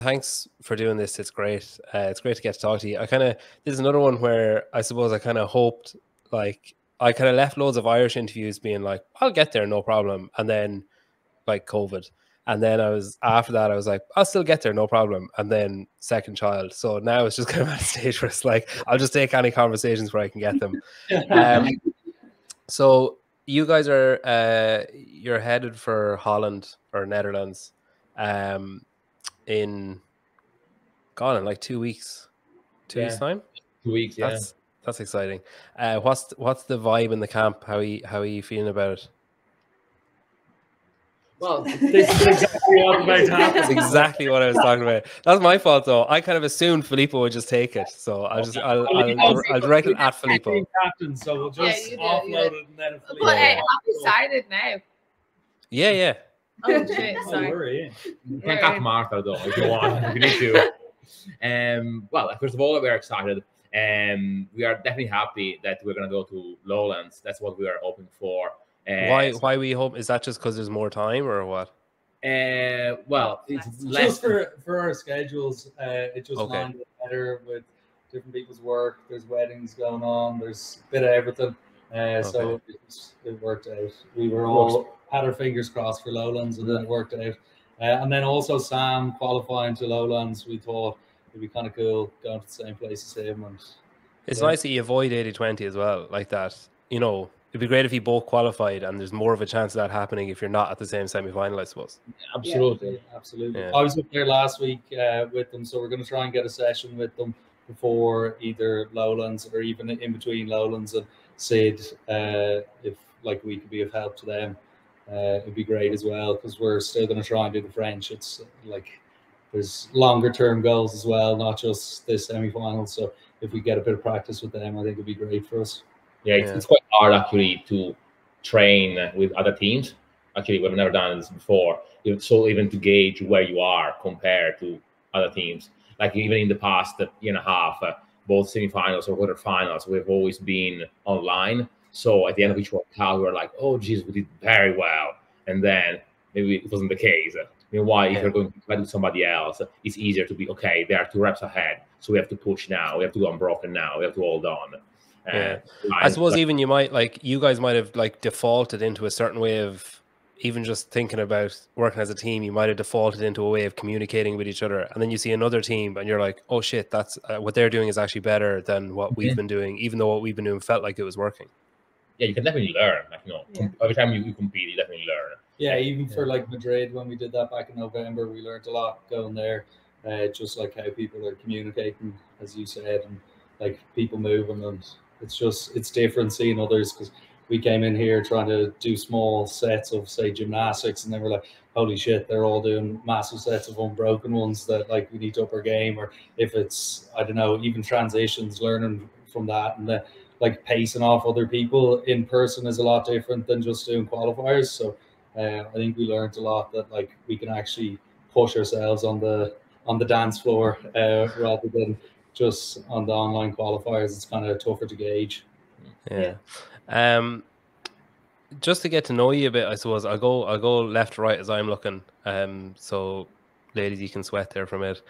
thanks for doing this. It's great. It's great to get to talk to you. This is another one where I suppose I kind of hoped, like, I kind of left loads of Irish interviews being like, I'll get there, no problem. And then like COVID. And then after that, I was like, I'll still get there, no problem. And then second child. So now it's just kind of at a stage where it's like, I'll just take any conversations where I can get them. So you guys are, you're headed for Holland or Netherlands in like 2 weeks. 2 weeks time? 2 weeks, yeah. That's exciting. What's the vibe in the camp? How are you feeling about it? Well, this is exactly what I'm about to happen. That's exactly what I was talking about. That's my fault, though. I kind of assumed Filippo would just take it, so I'll direct it at Filippo. Captain, so we'll just offload it and then. But I've decided now. Yeah. Oh shit! Sorry. You can cap Martha though if you want. If you need to. Well, first of all, we are excited. We are definitely happy that we're gonna go to Lowlands. That's what we are hoping for. Why we hope? Is that just because there's more time or what? Well, it's less for our schedules. It just lined up better with different people's work. There's weddings going on. There's a bit of everything. So it worked out. We were all had our fingers crossed for Lowlands, and then it worked out. And then also Sam qualifying to Lowlands, we thought it'd be kind of cool going to the same place as him. And it's nice that you avoid 80-20 as well, like that. You know, it'd be great if you both qualified, and there's more of a chance of that happening if you're not at the same semi-final, I suppose. Absolutely. Yeah. I was up there last week with them, so we're going to try and get a session with them before either Lowlands or even in between Lowlands and Sid, if like we could be of help to them. It'd be great as well, because we're still going to try and do the French. It's like there's longer term goals as well, not just this semi-final. So if we get a bit of practice with them, I think it'd be great for us. Yeah, it's quite hard actually to train with other teams. Actually, we've never done this before. So even to gauge where you are compared to other teams. Like even in the past year and a half, both semifinals or quarterfinals, we've always been online. So at the end of each workout, we were like, oh, geez, we did very well. And then maybe it wasn't the case. Meanwhile, if you're going to play with somebody else, it's easier to be, okay, they are 2 reps ahead. So we have to push now. We have to go unbroken now. We have to hold on. I suppose even you guys might have like defaulted into a certain way of even just thinking about working as a team. You might have defaulted into a way of communicating with each other, and then you see another team and you're like, oh shit, that's what they're doing is actually better than what we've been doing, even though what we've been doing felt like it was working. Yeah, you can definitely learn. Like, every time you compete, you definitely learn. Yeah, even for like Madrid, when we did that back in November, we learned a lot going there. Just like how people are communicating, as you said, and like people moving, and it's different seeing others, because we came in here trying to do small sets of, say, gymnastics, and then we're like, holy shit, they're all doing massive sets of unbroken ones that like we need to up our game. Or if it's, I don't know, even transitions, learning from that, and then like pacing off other people in person is a lot different than just doing qualifiers. So I think we learned a lot that like we can actually push ourselves on the dance floor rather than just on the online qualifiers. It's kind of tougher to gauge. Just to get to know you a bit, I suppose I'll go left to right as I'm looking. So ladies, you can sweat there for a minute.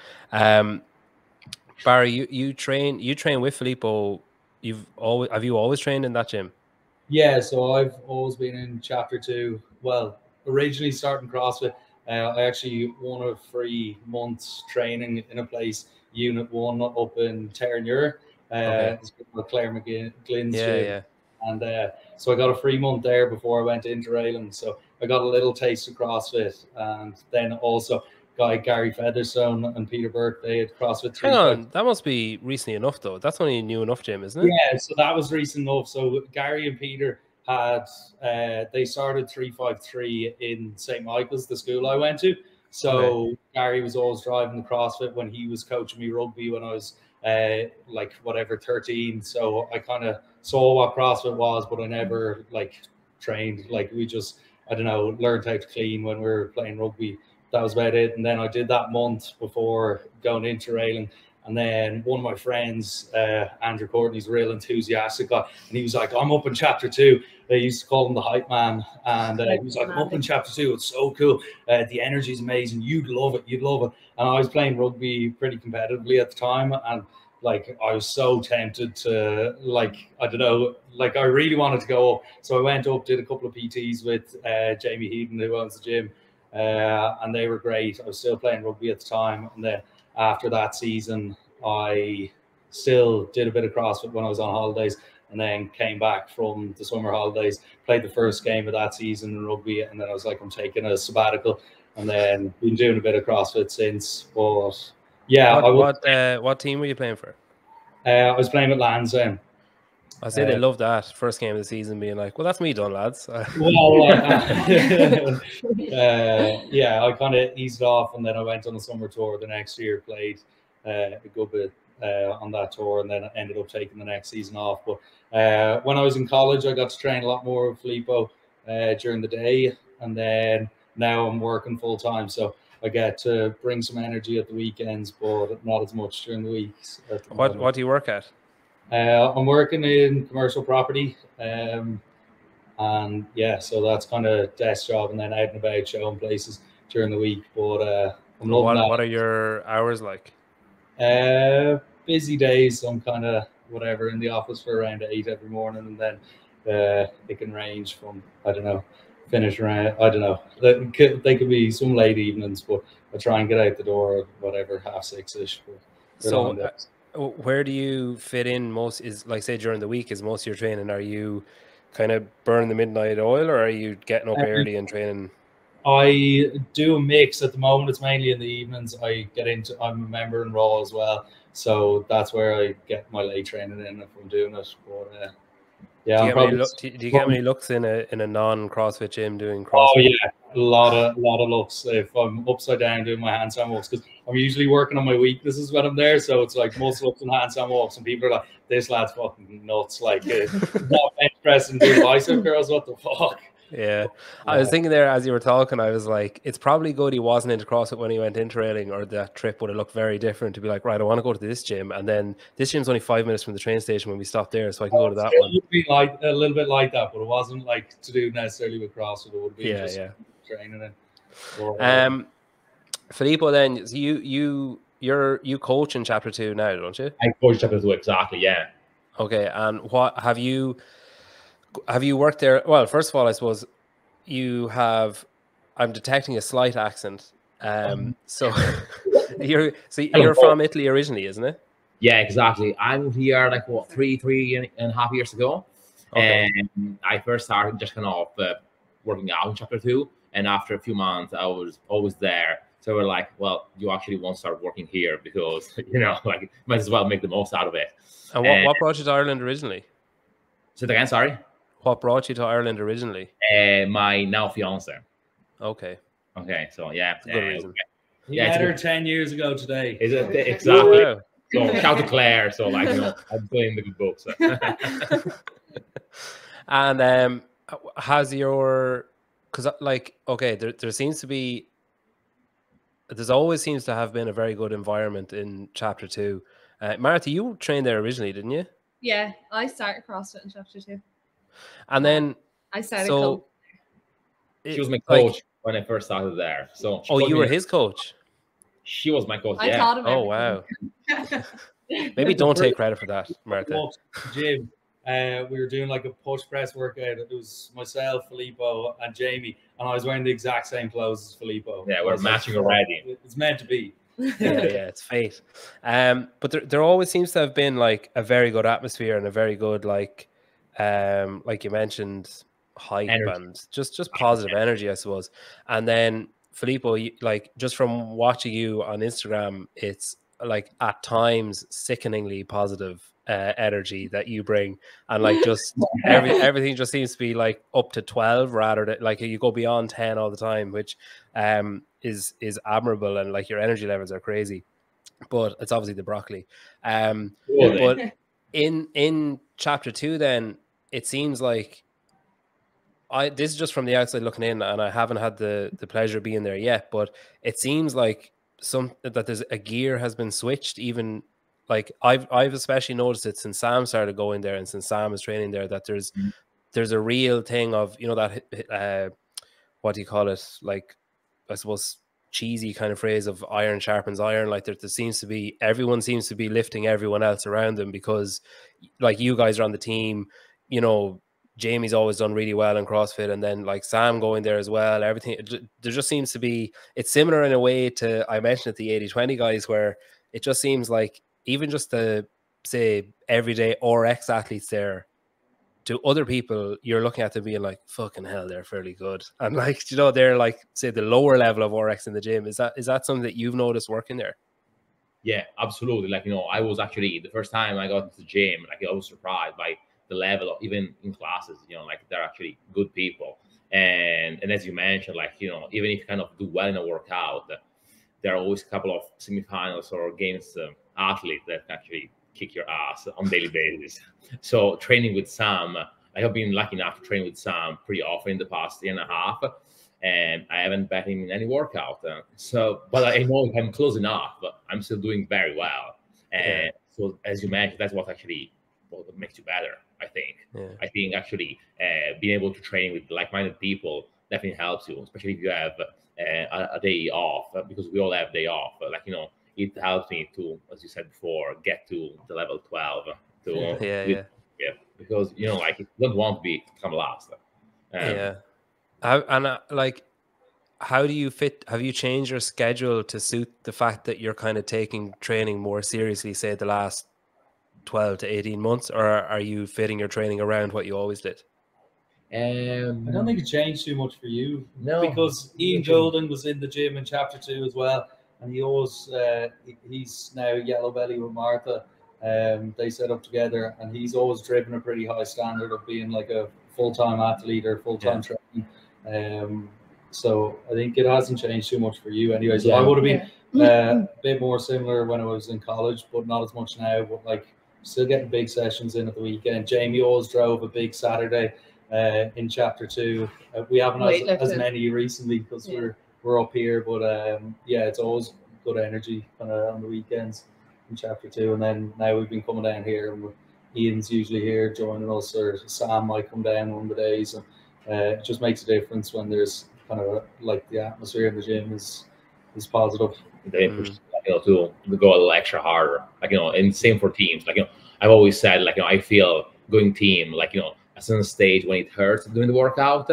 Barry, you train with Filippo. Have you always trained in that gym? Yeah, so I've always been in chapter 2. Well, originally starting CrossFit, I actually won a free month's training in a place, Unit 1 up in Terranure. It's called Claire McGlynn's gym. And so I got a free month there before I went into Raylan. So I got a little taste of CrossFit, and then also Gary Featherstone and Peter Burke, they had CrossFit. Hang on, that must be recently enough though. That's only a new enough gym, isn't it? Yeah, so that was recent enough. So Gary and Peter had they started 353 in St. Michael's, the school I went to. So Gary was always driving the CrossFit when he was coaching me rugby when I was like whatever 13. So I kind of saw what CrossFit was, but I never like trained. Like we just, I don't know, learned how to clean when we were playing rugby. That was about it. And then I did that month before going into Raylan, And then one of my friends, Andrew Courtney's a real enthusiastic guy, and he was like, I'm up in chapter 2. They used to call him the hype man. And he was like, I'm up in chapter 2. It's so cool. The energy is amazing. You'd love it. You'd love it. And I was playing rugby pretty competitively at the time. And like, I was so tempted to, like, I don't know, like, I really wanted to go up. So I went up, did a couple of PTs with Jamie Heaton, who owns the gym. And they were great. I was still playing rugby at the time. And then after that season, I still did a bit of CrossFit when I was on holidays, and then came back from the summer holidays, played the first game of that season in rugby, and then I was like, I'm taking a sabbatical, and then been doing a bit of CrossFit since. But yeah, what team were you playing for? I was playing with Lowlands then. I say they love that first game of the season being like, well, that's me done, lads. Well, yeah, I kind of eased off, and then I went on a summer tour the next year, played a good bit on that tour, and then I ended up taking the next season off. But when I was in college, I got to train a lot more with Filippo during the day, and then now I'm working full time, so I get to bring some energy at the weekends, but not as much during the weeks. What do you work at? I'm working in commercial property, and yeah, so that's kind of desk job, and then out and about showing places during the week. But I'm loving that. What are your hours like? Busy days, so I'm kind of whatever in the office for around 8 every morning, and then it can range from, I don't know, finish around, I don't know. They could be some late evenings, but I try and get out the door whatever 5:30ish. So where do you fit in most? Is like, say, during the week, is most of your training? Are you kind of burn the midnight oil, or are you getting up early and training? I do a mix at the moment. It's mainly in the evenings. I'm a member in Raw as well, so that's where I get my late training in if I'm doing it. But yeah, do you get many looks in a non-CrossFit gym doing CrossFit? Oh yeah, a lot of looks. If I'm upside down doing my handstand walks, because I'm usually working on my weaknesses when I'm there, so it's like muscle ups and handstand walks, and people are like, "This lad's fucking nuts!" Like, not bench press and doing bicep curls. What the fuck? Yeah, I was thinking there as you were talking, I was like, it's probably good he wasn't into CrossFit when he went into training, or that trip would have looked very different to be like, right, I want to go to this gym, and then this gym's only 5 minutes from the train station when we stop there, so I can go to that one. It would be like a little bit like that, but it wasn't like to do necessarily with CrossFit. It would be just training it. Filippo, then so you coach in chapter 2 now, don't you? I coach chapter 2, exactly, yeah. Okay, and what have you worked there? Well, first of all, I suppose I'm detecting a slight accent. So you're from Italy originally, isn't it? Yeah, exactly. I moved here like what, three and a half years ago. Okay. And I first started just kind of working out in chapter 2, and after a few months I was always there. So we're like, well, you actually won't start working here because, you know, like, might as well make the most out of it. And what brought you to Ireland originally? Say it again, sorry? What brought you to Ireland originally? My now fiance. Okay. Okay, so yeah. Good reason. He met her 10 years ago today. Exactly. Wow. So shout to Claire. So, like, you know, I'm playing the good books. And has your, because like, okay, there's always seems to have been a very good environment in chapter 2. Martha, you trained there originally, didn't you? Yeah, I started CrossFit in chapter 2. And then I started she was my coach when I first started there. So you were his coach? She was my coach. I taught him everything. Wow. Maybe don't take credit for that, Martha. Jim, we were doing like a push press workout. It was myself, Filippo, and Jamie, and I was wearing the exact same clothes as Filippo. Yeah, we're matching already. It's meant to be. Yeah, it's fate. But there always seems to have been like a very good atmosphere and a very good like you mentioned, hype energy. And just positive energy, I suppose. And then Filippo, like, just from watching you on Instagram, it's like at times sickeningly positive energy that you bring, and like just everything just seems to be like up to 12 rather than like you go beyond 10 all the time, which is admirable, and like your energy levels are crazy. But it's obviously the broccoli. But in chapter 2, then it seems like this is just from the outside looking in, and I haven't had the pleasure of being there yet, but it seems like that there's a gear has been switched even like I've especially noticed it since Sam started going there and since Sam is training there, that there's a real thing of, you know, that what do you call it, like, I suppose cheesy kind of phrase of iron sharpens iron. Like there seems to be, everyone seems to be lifting everyone else around them, because like you guys are on the team, you know, Jamie's always done really well in CrossFit, and then like Sam going there as well, everything, there just seems to be, it's similar in a way to, I mentioned it, the 80-20 guys, where it just seems like even just the, say, everyday RX athletes there, to other people, you're looking at them being like, fucking hell, they're fairly good. And like, you know, they're like, say, the lower level of RX in the gym. Is that something that you've noticed working there? Yeah, absolutely. Like, you know, I was actually, the first time I got into the gym, like I was surprised by the level of, even in classes, you know, like they're actually good people. And as you mentioned, like, you know, even if you kind of do well in a workout, there are always a couple of semifinals or games athletes that actually kick your ass on a daily basis. So training with Sam, I have been lucky enough to train with Sam pretty often in the past year and a half, and I haven't bet him in any workout. But I know if I'm close enough, I'm still doing very well. And so, as you mentioned, that's what actually what makes you better, I think. Yeah. I think actually being able to train with like-minded people definitely helps you, especially if you have a day off, because we all have day off. Like, you know, it helps me to, as you said before, get to the level 12. Yeah, because, you know, like, you don't want to become last. Like, how do you fit? Have you changed your schedule to suit the fact that you're kind of taking training more seriously, say the last 12 to 18 months, or are you fitting your training around what you always did? I don't think it changed too much for you. No, because Ian Golden was in the gym in chapter 2 as well, and he always he's now yellow belly with Martha. They set up together, and he's always driven a pretty high standard of being like a full-time athlete or full-time training. So I think it hasn't changed too much for you anyway. So I would have been a bit more similar when I was in college, but not as much now. But like, still getting big sessions in at the weekend. Jamie always drove a big Saturday in chapter 2. We haven't as many recently because we're up here, but it's always good energy kind of on the weekends in chapter 2. And then now we've been coming down here, and Ian's usually here joining us, or Sam might come down one of the days, and it just makes a difference when there's kind of like the atmosphere in the gym is positive. They push, you know, to go a little extra harder, like, you know, and same for teams. Like, you know, I've always said, like, you know, I feel going team, like, you know, at some stage when it hurts doing the workout,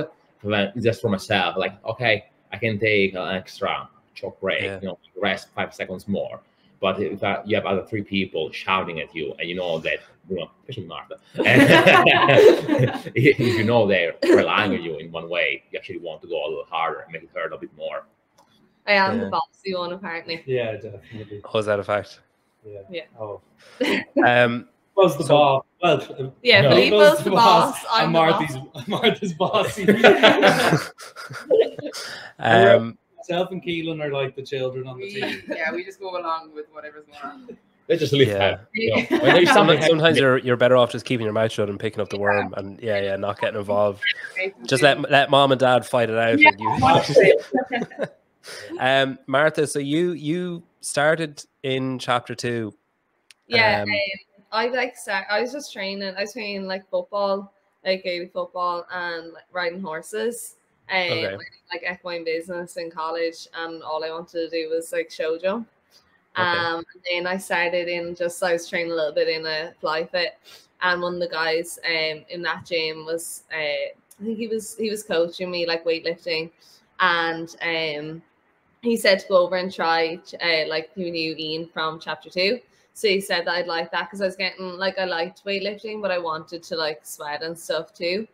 just for myself, like, okay, I can take an extra short break, you know, rest 5 seconds more. But if you have other 3 people shouting at you, and you know that, you know, especially Martha, if you know they're relying on you in one way, you actually want to go a little harder and make it hurt a bit more. I am the bossy one, apparently. Yeah, definitely. Oh, is that a fact? Yeah. Oh. Was the boss? Well, yeah, Filippo's the boss. I'm Martha's bossy. Myself and Keilin are like the children on the team. Yeah, we just go along with whatever's going on. They just leave that. You know, sometimes you're better off just keeping your mouth shut and picking up the worm, and not getting involved. Just let mom and dad fight it out. And Martha, so you started in chapter 2. Yeah, I was just training. I was training like football, like Gaelic football, and like, riding horses. Like equine business in college, and all I wanted to do was like show jump. And then I started I was training a little bit in a fly fit, and one of the guys in that gym was I think he was coaching me like weightlifting, and he said to go over and try like he knew Ian from chapter 2. So he said that I'd like that because I was getting like, I liked weightlifting, but I wanted to like sweat and stuff too.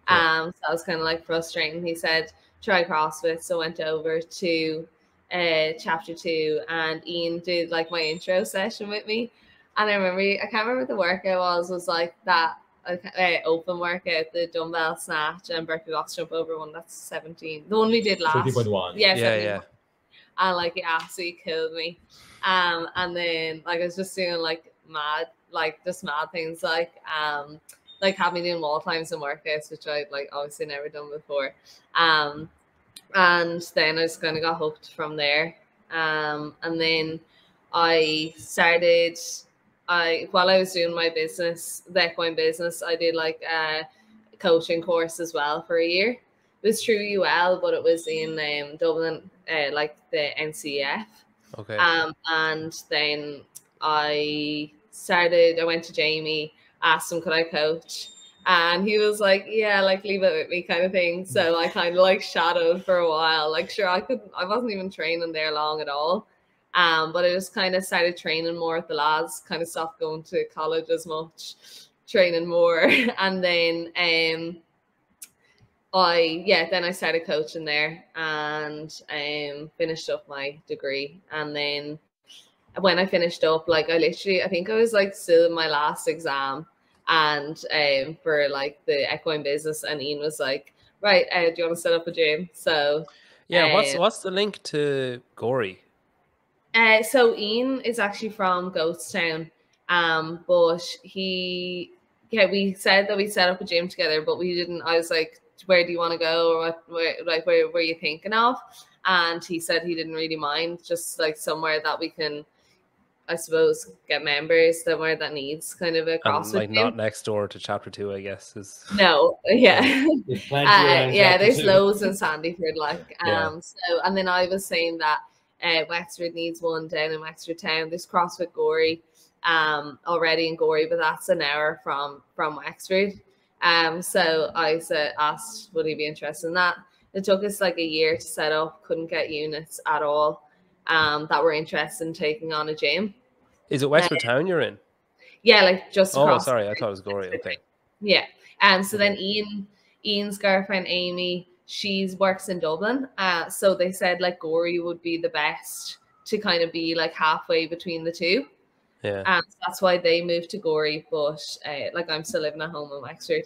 So I was kind of like frustrating. He said, try CrossFit. So I went over to chapter 2, and Ian did like my intro session with me. And I can't remember what the workout was like that open workout, the dumbbell snatch and Berkeley box jump over one. That's 17. The one we did last. 17.1. Yeah. And like it absolutely killed me. And then like I was just doing like mad things like having doing wall climbs and workouts, which I'd like obviously never done before. And then I just kind of got hooked from there. And then I started while I was doing my business, the equine business, I did like a coaching course as well for a year. It was through UL, but it was in Dublin, like the NCF. Okay. And then I went to Jamie, asked him could I coach, and he was like, yeah, like leave it with me kind of thing. So I kind of like shadowed for a while. Like sure, I wasn't even training there long at all. But I just kind of started training more with the lads, kind of stopped going to college as much, training more. And then then I started coaching there and finished up my degree. And then when I finished up, like I think I was like still in my last exam and for like the equine business, and Ian was like, right, do you want to set up a gym? So yeah, what's the link to Gory? So Ian is actually from Goatstown, but we said that we set up a gym together, but we didn't. I was like, where do you want to go, or where were you thinking of? And he said he didn't really mind, just like somewhere that we can, I suppose, get members, somewhere that needs kind of a CrossFit like gym. not next door to Chapter 2, I guess. Is No, yeah. There's plenty there's loads in Sandyford, like Yeah. So, and then I was saying that Wexford needs one down in Wexford Town. There's CrossFit Gory already in Gory, but that's an hour from Wexford. So I asked would he be interested in that. It took us like a year to set up, couldn't get units at all that were interested in taking on a gym. Is it Wexford Town you're in? Yeah, like just across. Oh, sorry, I thought it was Gory. Okay. Yeah. So then Ian's girlfriend Amy, she works in Dublin. So they said like Gory would be the best to kind of be like halfway between the two. Yeah. So that's why they moved to Gory, but like I'm still living at home in Wexford.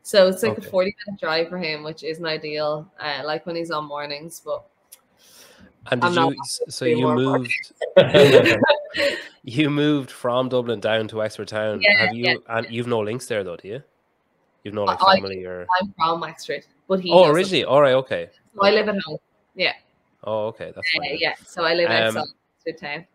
So it's like a 40-minute drive for him, which isn't ideal, like when he's on mornings, but and you moved from Dublin down to Wexford Town. Yeah, and you've no links there though, do you? You've no like family or I'm from Wexford, but he originally. All right, okay. So I live at home. Yeah. Oh, okay, that's fine. Yeah. So I live outside Wexford Town.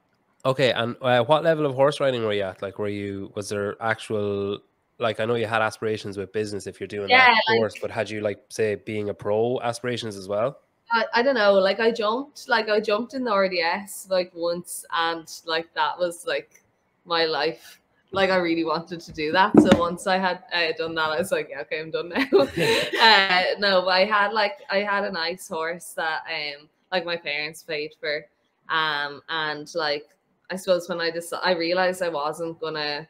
Okay, and what level of horse riding were you at? Like, was there actual, like, I know you had aspirations with business if you're doing that course, but had you like say being a pro aspirations as well? I don't know, like I jumped in the RDS like once, and like that was like my life. Like I really wanted to do that. So once I had done that, I was like, yeah, okay, I'm done now. No, but I had a nice horse that like my parents paid for, and like I suppose when I realized I wasn't gonna.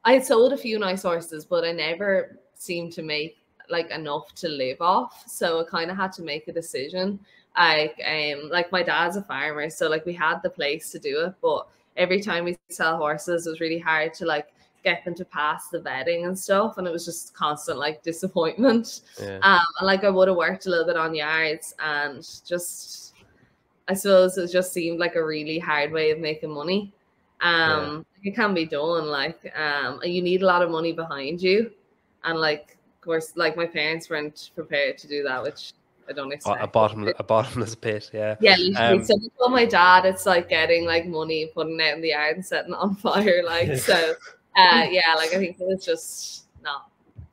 I had sold a few nice horses, but I never seemed to make like enough to live off. So I kind of had to make a decision. Like my dad's a farmer, so like we had the place to do it, but every time we sell horses, it was really hard to like get them to pass the vetting and stuff, and it was just constant like disappointment. And like I would have worked a little bit on yards, and just I suppose it just seemed like a really hard way of making money. It can be done, like you need a lot of money behind you, and like of course like my parents weren't prepared to do that, which I don't expect. A bottomless pit. Yeah literally. So I told my dad it's like getting like money, putting it out in the yard and setting it on fire, like so yeah, like I think it's just not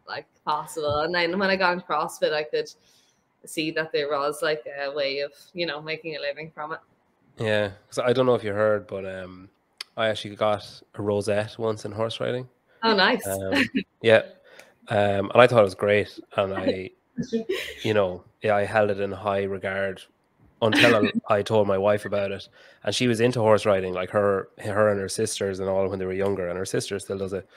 like possible. And then when I got into CrossFit, I could see that there was like a way of making a living from it. Yeah, because I don't know if you heard, but I actually got a rosette once in horse riding. Oh, nice. Yeah. And I thought it was great. And I, I held it in high regard until I told my wife about it. And she was into horse riding, like her and her sisters and all when they were younger. And her sister still does it.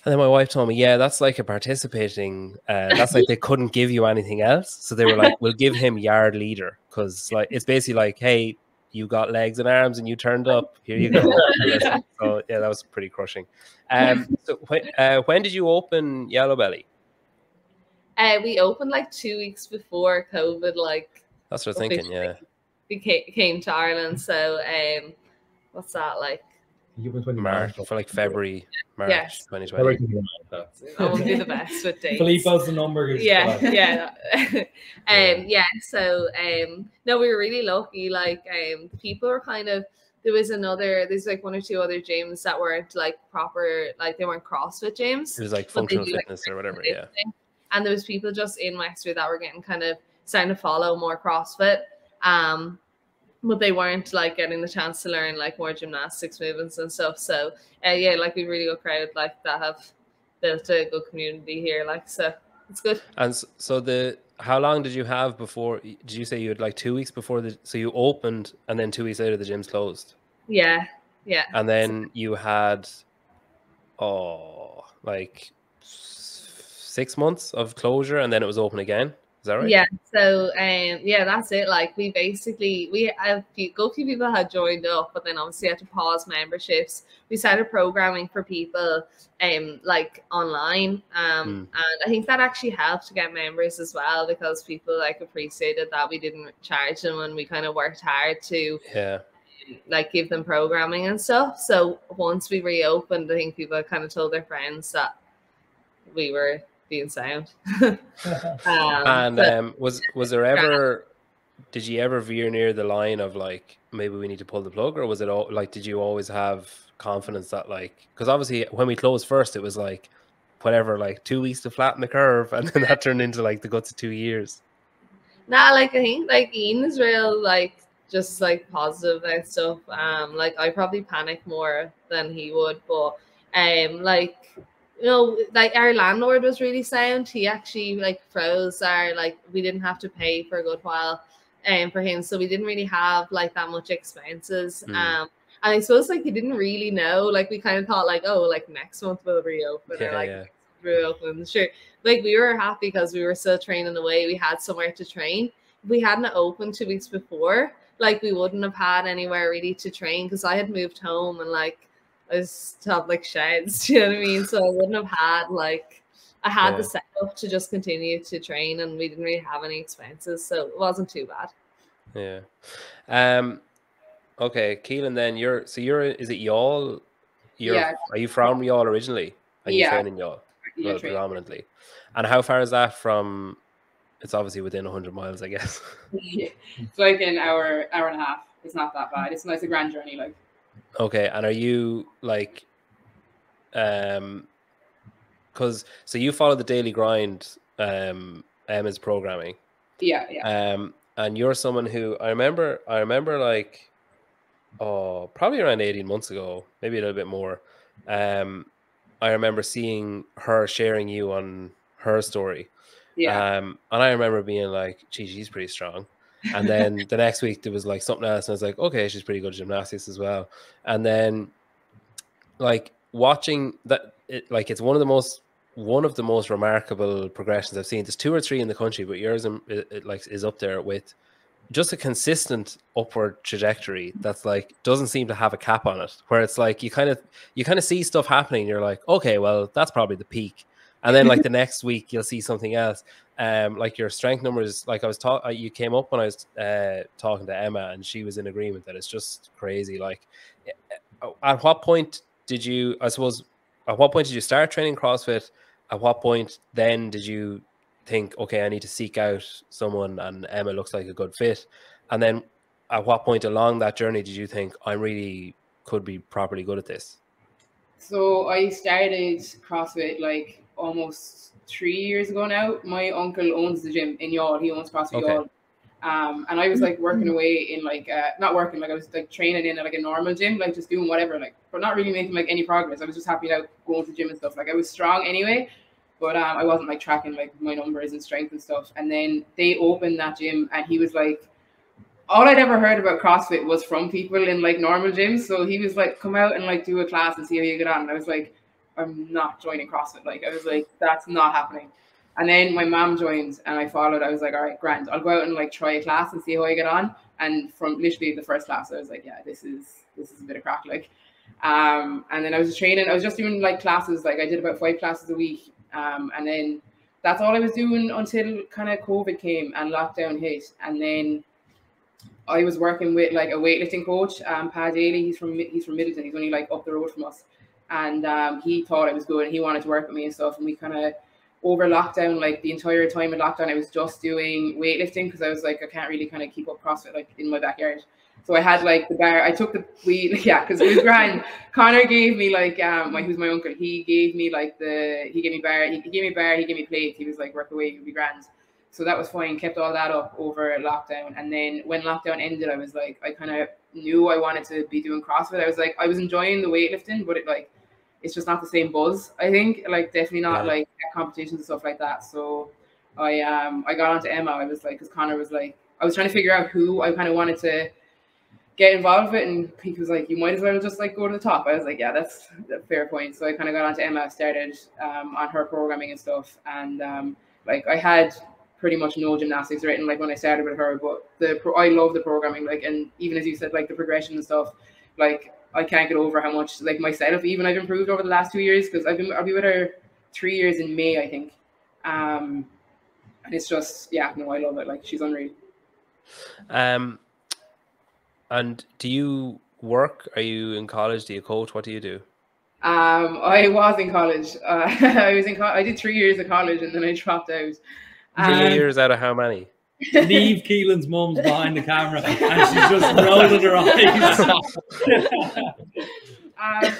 And then my wife told me, yeah, that's like a participating, that's like they couldn't give you anything else. So they were like, we'll give him yard leader. Because like it's basically like, hey, you got legs and arms and you turned up. Here you go. So yeah, that was pretty crushing. So when did you open Yellow Belly? We opened like 2 weeks before COVID. Like that's what I'm thinking. Yeah, we came to Ireland. So what's that like? March for like February, March 2020. I won't be the best with dates. Filippo's the number. Yeah. So no, we were really lucky. Like people were kind of there's like one or two other gyms that weren't like proper, like they weren't CrossFit gyms. It was like but they functional do, like, fitness or whatever. Yeah. and there was people just in Wexford that were getting kind of starting to follow more CrossFit. But they weren't like getting the chance to learn like more gymnastics movements and stuff. So yeah, like we really good crowd like that have built a good community here. Like, so it's good. And so how long did you have before? Did you say you had like 2 weeks before so you opened and then 2 weeks later the gym's closed? Yeah. And then you had like 6 months of closure and then it was open again. Is that right? Yeah. So yeah, that's it. Like we have a good few people had joined up, but then obviously had to pause memberships. We started programming for people like online. And I think that actually helped to get members as well, because people like appreciated that we didn't charge them and we kind of worked hard to like give them programming and stuff. So once we reopened, I think people kind of told their friends that we were being sound. Was there ever, did you ever veer near the line of like maybe we need to pull the plug, or was it all like, did you always have confidence that like, because obviously when we closed first it was like whatever, like 2 weeks to flatten the curve, and then that turned into like the guts of 2 years. Nah, like I think like Ian is real like just like positive and stuff. Like I probably panic more than he would, but like, you know, like our landlord was really sound. He actually like froze our, like we didn't have to pay for a good while for him, so we didn't really have like that much expenses. And I suppose like he didn't really know, like we kind of thought like, oh, like next month we'll reopen, or like reopen. Sure, like we were happy because we were still training away, we had somewhere to train. If we hadn't opened 2 weeks before, like we wouldn't have had anywhere really to train, because I had moved home and like I just have like sheds, you know what I mean? So I wouldn't have had like, I had the setup to just continue to train, and we didn't really have any expenses, so it wasn't too bad. Yeah. Okay, Keilin, then is it Youghal? Are you from Youghal originally? And you train in Youghal? Well, predominantly. And how far is that from? It's obviously within 100 miles, I guess. Yeah, it's like an hour and a half. It's not that bad. It's a grand journey, like. Okay, and are you like, because so you follow the Daily Grind, Emma's programming. Yeah. And you're someone who I remember like, probably around 18 months ago, maybe a little bit more. I remember seeing her sharing you on her story. And I remember being like, gee, she's pretty strong. And then the next week there was like something else, and I was like, okay, she's pretty good at gymnastics as well. And then like watching that, it's one of the most remarkable progressions I've seen. There's 2 or 3 in the country, but yours is up there with just a consistent upward trajectory that's like doesn't seem to have a cap on it, where it's like you kind of see stuff happening and you're like, okay, well that's probably the peak, and then like the next week you'll see something else. Like your strength numbers, like I was you came up when I was talking to Emma, and she was in agreement that it's just crazy. Like at what point did you start training CrossFit? At what point then did you think, okay, I need to seek out someone, and Emma looks like a good fit? And then at what point along that journey did you think, I really could be properly good at this? So I started CrossFit like almost 3 years ago now. My uncle owns the gym in Youghal. He owns CrossFit Youghal. And I was like working away in like not working, like I was like training in like a normal gym, like just doing whatever, like but not really making like any progress. I was just happy out going to the gym and stuff. Like I was strong anyway, but I wasn't like tracking like my numbers and strength and stuff. And then they opened that gym, and he was like, all I'd ever heard about CrossFit was from people in like normal gyms. So he was like, come out and like do a class and see how you get on. And I was like, I'm not joining CrossFit. Like I was like, that's not happening. And then my mom joined and I followed. I was like, all right, grand. I'll go out and like try a class and see how I get on. And from literally the first class, I was like, yeah, this is a bit of crack. Like, and then I was training. I was just doing like classes. Like I did about 5 classes a week. And then that's all I was doing until kind of COVID came and lockdown hit. And then I was working with like a weightlifting coach, Pa Daly. He's from Middleton. He's only like up the road from us. And he thought I was good and he wanted to work with me and stuff. And we kind of over lockdown, like the entire time in lockdown, I was just doing weightlifting because I was like, I can't really kind of keep up CrossFit like in my backyard. So I had like the bar. I took because it was grand. Connor gave me like who's my uncle. He gave me like he gave me bar. He gave me bar. He gave me plates. He was like, work away, you'll be grand. So that was fine. Kept all that up over lockdown. And then when lockdown ended, I was like, I kind of knew I wanted to be doing CrossFit. I was like, I was enjoying the weightlifting, but it's just not the same buzz. I think like definitely not like competitions and stuff like that. So I got onto Emma. I was like, because Connor was like, I was trying to figure out who I kind of wanted to get involved with it, and he was like, you might as well just like go to the top. I was like, yeah, that's a fair point. So I kind of got onto Emma, started on her programming and stuff, and like I had pretty much no gymnastics written like when I started with her, but I love the programming, like, and even as you said, like the progression and stuff, like I can't get over how much like myself even I've improved over the last 2 years, because I'll be with her 3 years in May, I think, and it's just I love it. Like she's unreal. And do you work? Are you in college? Do you coach? What do you do? I was in college. I did 3 years of college and then I dropped out. 3 years out of how many? Leave Keilin's mum's behind the camera and she's just rolling her eyes. I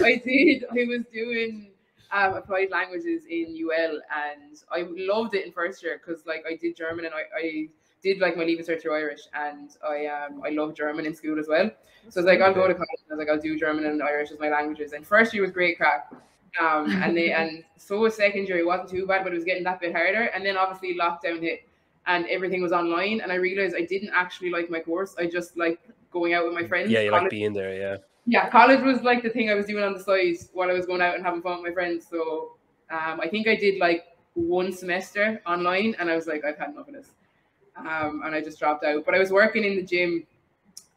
was doing applied languages in UL, and I loved it in first year because like I did German and I did like my Leaving Cert through Irish, and I love German in school as well. So I was like, I'll go to college, and I was like, I'll do German and Irish as my languages. And first year was great crack. And so was second year. It wasn't too bad, but it was getting that bit harder. And then obviously lockdown hit and everything was online, and I realized I didn't actually like my course. I just like going out with my friends. Yeah, you like being there, yeah. Yeah, college was like the thing I was doing on the side while I was going out and having fun with my friends. So I think I did like 1 semester online, and I was like, I've had enough of this. And I just dropped out. But I was working in the gym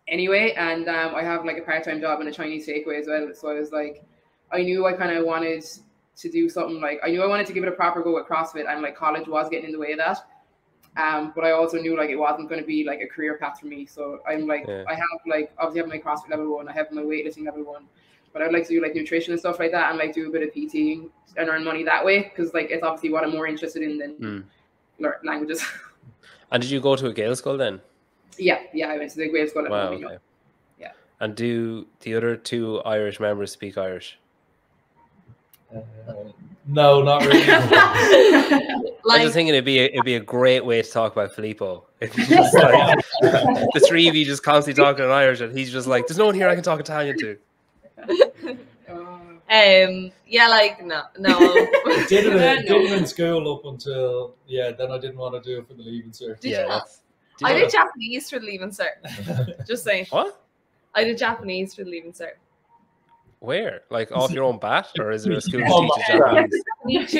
anyway, and I have like a part-time job in a Chinese takeaway as well. So I was like, I knew I kind of wanted to do something, like I knew I wanted to give it a proper go at CrossFit, and like college was getting in the way of that. But I also knew like it wasn't going to be like a career path for me. So I'm like, I have like obviously have my CrossFit level 1, I have my weightlifting level 1, but I'd like to do like nutrition and stuff like that, and like do a bit of PT and earn money that way, because like it's obviously what I'm more interested in than languages. And did you go to a Gael school then? Yeah, I went to the Gael school. Wow, okay. Yeah. And do the other 2 Irish members speak Irish? No, not really. I'm just thinking it'd be a great way to talk about Filippo. If you just like the 3 of you just constantly talking in Irish, and he's just like, there's no one here I can talk Italian to. Like no. Did it in school up until then I didn't want to do it for the Leaving Cert. Did you not? I did Japanese for the Leaving Cert. Just saying. What? I did Japanese for the Leaving Cert. Where? Like off your own bat, or is there a school that teaches Japanese?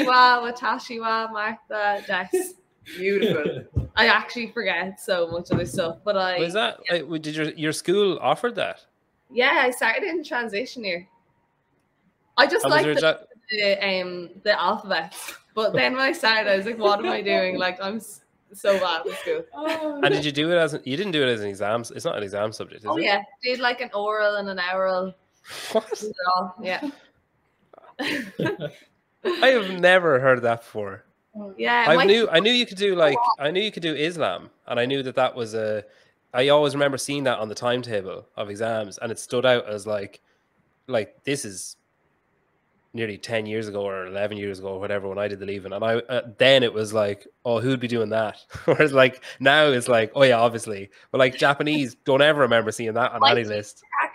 Konnichiwa, watashi wa Martha desu. Beautiful. I actually forget so much other stuff, but Was that? Did your school offered that? Yeah, I started in transition year. I just like the alphabets, but then when I started, I was like, "What am I doing? Like, I'm so bad at school." And did you do it you didn't do it as an exam? It's not an exam subject, is it? Yeah, did like an oral and an oral. What? Yeah. I have never heard that before. Yeah, I knew you could do Islam, and I knew that was I always remember seeing that on the timetable of exams, and it stood out as like this is nearly 10 years ago or 11 years ago or whatever when I did the Leaving, and I then it was like, oh, who'd be doing that? Whereas like now it's like, oh yeah, obviously, but like Japanese, don't ever remember seeing that on any list. I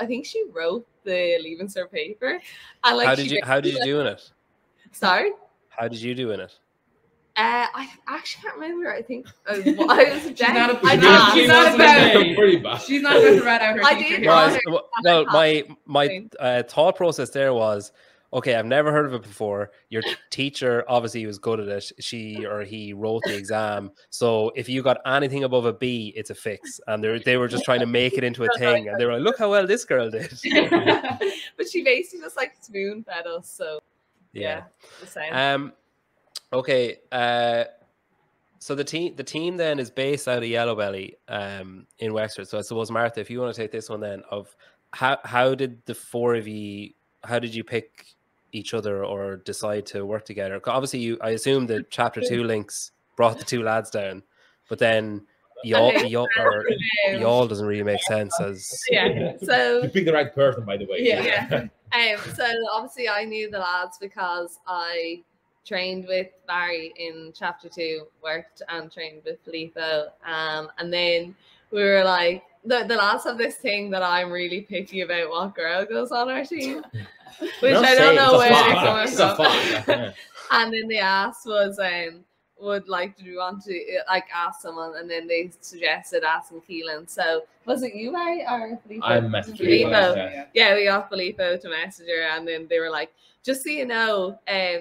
think she wrote the Leaving Cert paper, and like how did you do in it? Sorry, how did you do in it? I actually can't remember. I think I was she's not about to rat out her teacher. Well, my thought process there was, okay, I've never heard of it before. Your teacher obviously was good at it. She or he wrote the exam. So if you got anything above a B, it's a fix. And they were just trying to make it into a thing. And they were like, look how well this girl did. But she basically just like spoon fed us. So yeah. The same. Okay. So the team then is based out of Yellow Belly in Wexford. So I suppose, Martha, if you want to take this one then, of how did the 4 of you, how did you pick each other or decide to work together? 'Cause obviously, I assume the chapter 2 links brought the 2 lads down, but then y'all doesn't really make sense as yeah. So you picked the right person, by the way. Yeah. So obviously I knew the lads because I trained with Barry in chapter 2, worked and trained with Filippo. And then we were like, the lads have this thing that I'm really picky about what girl goes on our team, which I don't know where they're coming from. And then the ask was, do you want to ask someone? And then they suggested asking Keilin. So was it you, Barry, or Filippo? I messaged Filippo. Yeah, we got Filippo to message her, and then they were like, just so you know,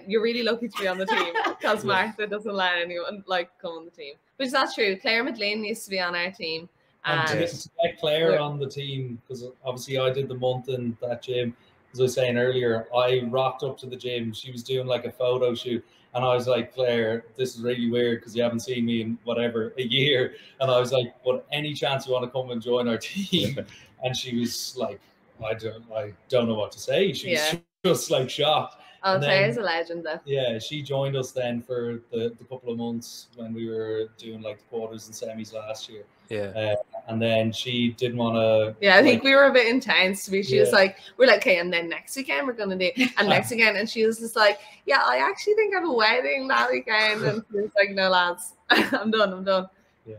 you're really lucky to be on the team because Martha doesn't let anyone come on the team. Which is not true. Claire McLean used to be on our team. And to get Claire on the team, because obviously I did the month in that gym. As I was saying earlier, I rocked up to the gym. She was doing like a photo shoot. And I was like, Claire, this is really weird because you haven't seen me in whatever, a year. And I was like, but any chance you want to come and join our team? And she was like, I don't know what to say. She was just like shocked. Oh, Claire's a legend though. Yeah, she joined us then for the couple of months when we were doing like the quarters and semis last year. Yeah. And then she didn't want to. Yeah, I think we were a bit intense to be. She was like, we're like, okay, and then next weekend we're going to do, and next weekend. And she was just like, yeah, I actually think I have a wedding that weekend. And she was like, no, lads, I'm done. Yeah.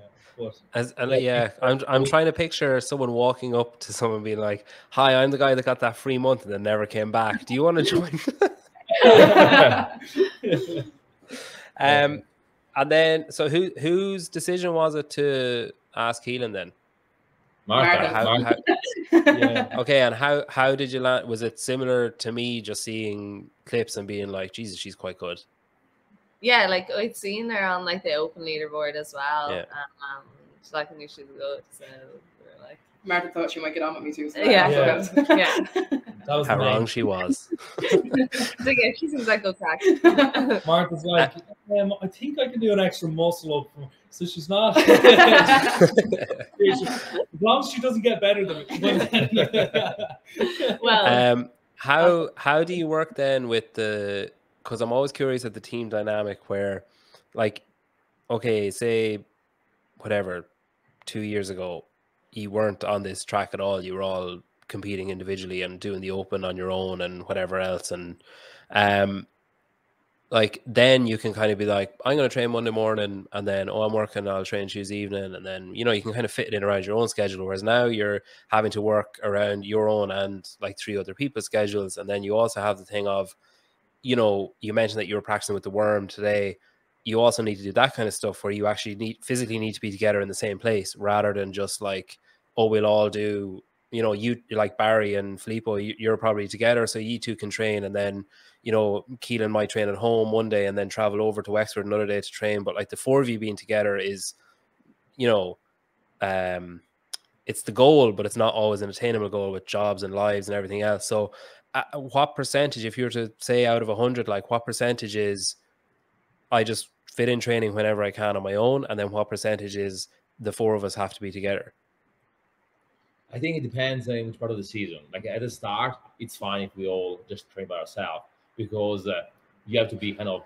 I'm trying to picture someone walking up to someone being like, hi, I'm the guy that got that free month and then never came back. Do you want to join? And then, so whose decision was it to ask Keilin then? Martha. Okay, and how did you land? Was it similar to me, just seeing clips and being like, Jesus, she's quite good? Yeah, I'd seen her on the open leaderboard as well. Yeah. I knew she was good, so we were like, Martha thought she might get on with me too. So yeah. That was how wrong she was. She seems like a crack. Martha's like, I think I can do an extra muscle up. So she's not. As long as she doesn't get better than me. Well, how do you work then with the? Because I'm always curious at the team dynamic where, okay, say, whatever, 2 years ago, you weren't on this track at all. You were all competing individually and doing the open on your own and whatever else. And then you can kind of be like, I'm going to train Monday morning, and then, I'm working, I'll train Tuesday evening. And then, you can kind of fit it in around your own schedule. Whereas now you're having to work around your own and 3 other people's schedules. And then you also have the thing of, you mentioned that you were practicing with the worm today. You also need to do that kind of stuff where you actually physically need to be together in the same place, rather than just we'll all do, you like Barry and Filippo, you're probably together, so you two can train, and then, Keilin might train at home one day and then travel over to Wexford another day to train. But the 4 of you being together is, it's the goal, but it's not always an attainable goal with jobs and lives and everything else. So what percentage, if you were to say out of 100, what percentage is I just fit in training whenever I can on my own, and then what percentage is the 4 of us have to be together? I think it depends on which part of the season. At the start, it's fine if we all just train by ourselves, because you have to be kind of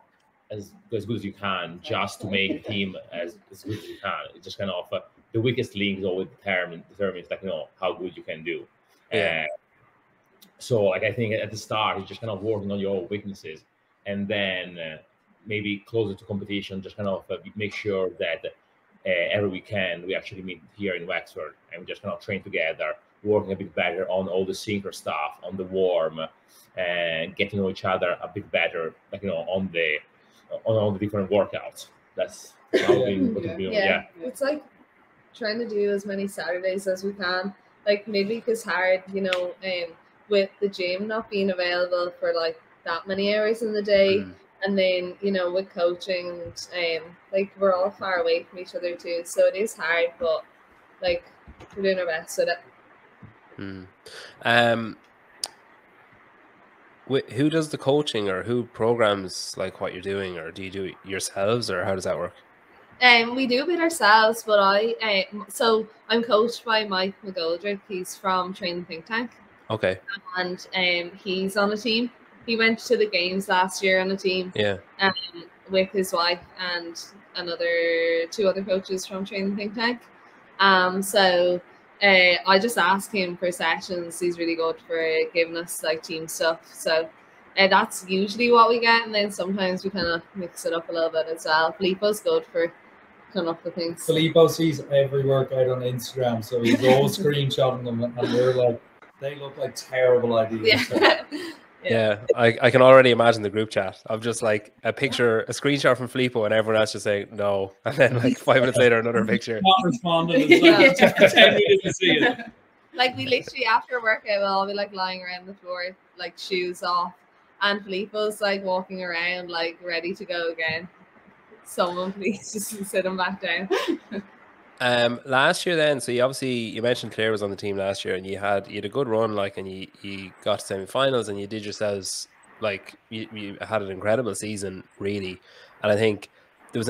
as good as you can just to make the team as good as you can. It's just kind of the weakest link is always determines how good you can do. Yeah. So I think at the start, it's just kind of working on your own weaknesses, and then maybe closer to competition, just kind of make sure that every weekend we actually meet here in Wexford and we just kind of train together, working a bit better on all the synchro stuff, on the warm, and getting to know each other a bit better, on all the different workouts. That's how we're doing. Yeah. It's trying to do as many Saturdays as we can. Midweek is hard, with the gym not being available for that many hours in the day. And then, with coaching, we're all far away from each other too. So it is hard, but we're doing our best with it. Who does the coaching, or who programs what you're doing, or do you do it yourselves, or how does that work? We do a bit ourselves, but so I'm coached by Mike McGoldrick. He's from Training Think Tank. Okay. And he's on a team. he went to the games last year on a team. Yeah. With his wife and two other coaches from Training Think Tank. So I just asked him for sessions. He's really good for giving us like team stuff. So that's usually what we get, and then sometimes we kind of mix it up a little bit as well. Filippo's good for coming up with things. Filippo sees every workout on Instagram, so he's always screenshotting them, and we're like, they look like terrible ideas. Yeah. Yeah, I can already imagine the group chat of just like a screenshot from Filippo, and everyone else just saying no, and then like 5 minutes later another picture. Not responding. It's like pretend we didn't see it. Like we literally after workout we'll all be like lying around the floor, like shoes off, and Filippo's like walking around like ready to go again. Someone please just sit him back down. Last year then, so you mentioned Claire was on the team last year, and you had a good run, like, and you got to semi-finals, and you did yourselves like you had an incredible season, really. And I think there was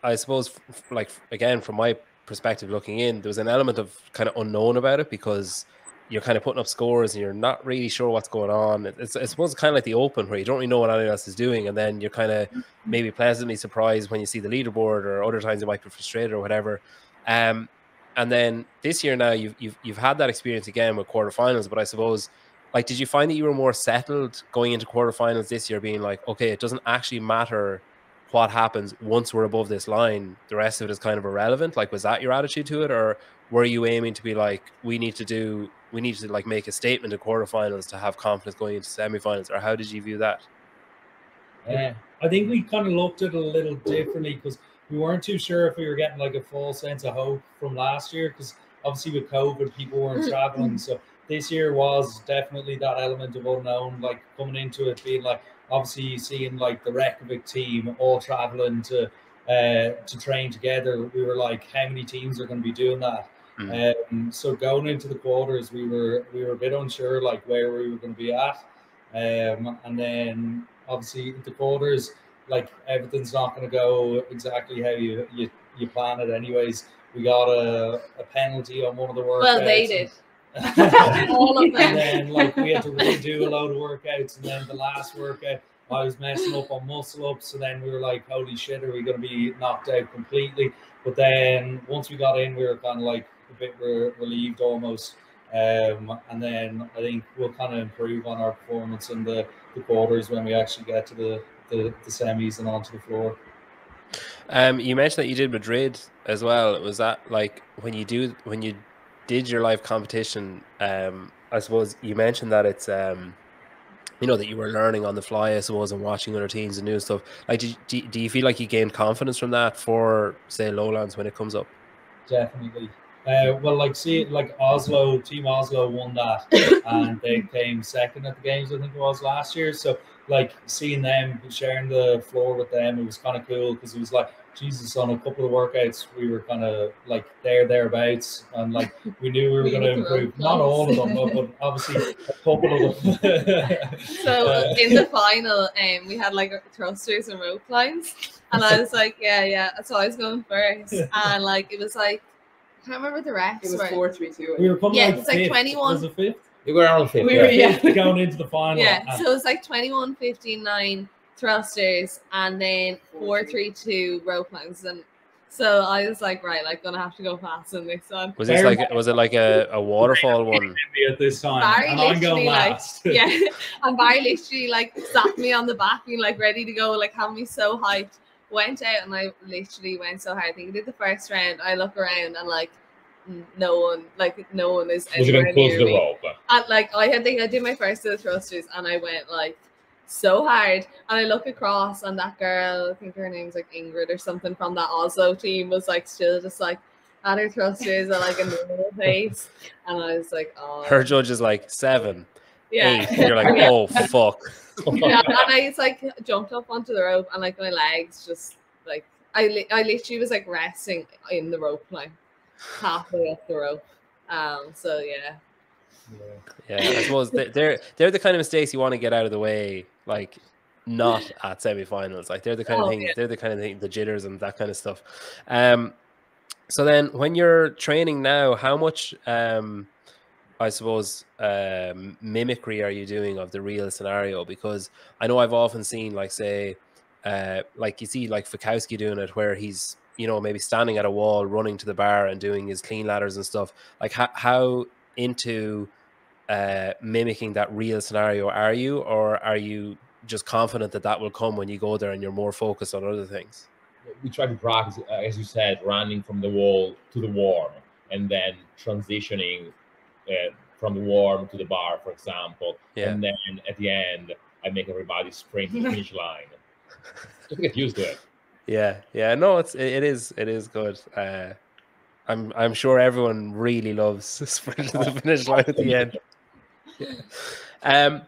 I suppose like again from my perspective looking in, there was an element of kind of unknown about it because you're kind of putting up scores and you're not really sure what's going on. I suppose it's kind of like the Open where you don't really know what anyone else is doing, and then you're kind of maybe pleasantly surprised when you see the leaderboard, or other times you might be frustrated or whatever. And then this year now you've had that experience again with quarterfinals, but I suppose like did you find that you were more settled going into quarterfinals this year, being like, okay, it doesn't actually matter what happens once we're above this line, the rest of it is kind of irrelevant? Like, was that your attitude to it, or were you aiming to be like, we need to like make a statement in quarterfinals to have confidence going into semifinals, or how did you view that? I think we kind of looked at it a little differently because we weren't too sure if we were getting like a full sense of hope from last year, because obviously with COVID people weren't traveling. So this year was definitely that element of unknown, like coming into it being like obviously seeing like the Reykjavik team all traveling to train together. We were like, how many teams are going to be doing that? So going into the quarters, we were a bit unsure like where we were going to be at, and then obviously the quarters, like everything's not going to go exactly how you plan it anyways. We got a penalty on one of the workouts. Well, they did. All of them. And then like we had to redo a load of workouts, and then the last workout I was messing up on muscle ups, so then we were like, holy shit, are we going to be knocked out completely? But then once we got in, we were kind of like a bit relieved almost. And then I think we'll kind of improve on our performance in the quarters when we actually get to the semis and onto the floor. You mentioned that you did Madrid as well. Was that like when you did your live competition? I suppose you mentioned that it's that you were learning on the fly, I suppose, and watching other teams and new stuff. Like, do you feel like you gained confidence from that for, say, Lowlands when it comes up? Definitely. Well, like Team Oslo won that, and they came second at the games, I think it was last year. So like seeing them, sharing the floor with them, it was kind of cool because it was like, Jesus, on a couple of workouts we were kind of like thereabouts, and like we knew we were going to improve. Not all of them, but obviously a couple of them. So in the final, we had like thrusters and rope climbs, and I was like, yeah. So I was going first, and like it was like, I can't remember the refs. It was 4-3-2. We were coming it was like 21. Was it fifth? We were on fifth. We were going into the final. Yeah, so it was like 21, 15, 9 thrusters, and then 4-3-2 rope climbs, and so I was like, right, like gonna have to go fast in this one. Was it like a waterfall one? At this time, Barry and I'm literally going last. and Barry literally like sat me on the back, being like ready to go, like having me so hyped. Went out and I literally went so hard. I think I did the first round. I look around and like no one is anywhere near me. Rope? And like I think I did my first of the thrusters and I went like so hard, and I look across and that girl, I think her name's like Ingrid or something from that Oslo team, was like still just like at her thrusters at like a normal pace, and I was like, oh. Her judge is like 7, 8. And you're like, yeah. Oh fuck. Yeah, and I just like jumped up onto the rope, and like my legs just like I literally was like resting in the rope line, halfway up the rope. So yeah. I suppose they're the kind of mistakes you want to get out of the way, like not at semi-finals. Like they're the kind of things, they're the kind of thing, the jitters and that kind of stuff. So then when you're training now, how much I suppose, mimicry are you doing of the real scenario? Because I know I've often seen, like, say, like you see, like Fikowski doing it, where he's, maybe standing at a wall, running to the bar and doing his clean ladders and stuff. Like, how into mimicking that real scenario are you, or are you just confident that that will come when you go there and you're more focused on other things? We try to practice, as you said, running from the wall to the warm, and then transitioning from the warm to the bar, for example. Yeah. And then at the end, I make everybody sprint to the finish line. Just get used to it. Yeah. No, it is good. I'm sure everyone really loves sprint to the finish line at the end. Yeah.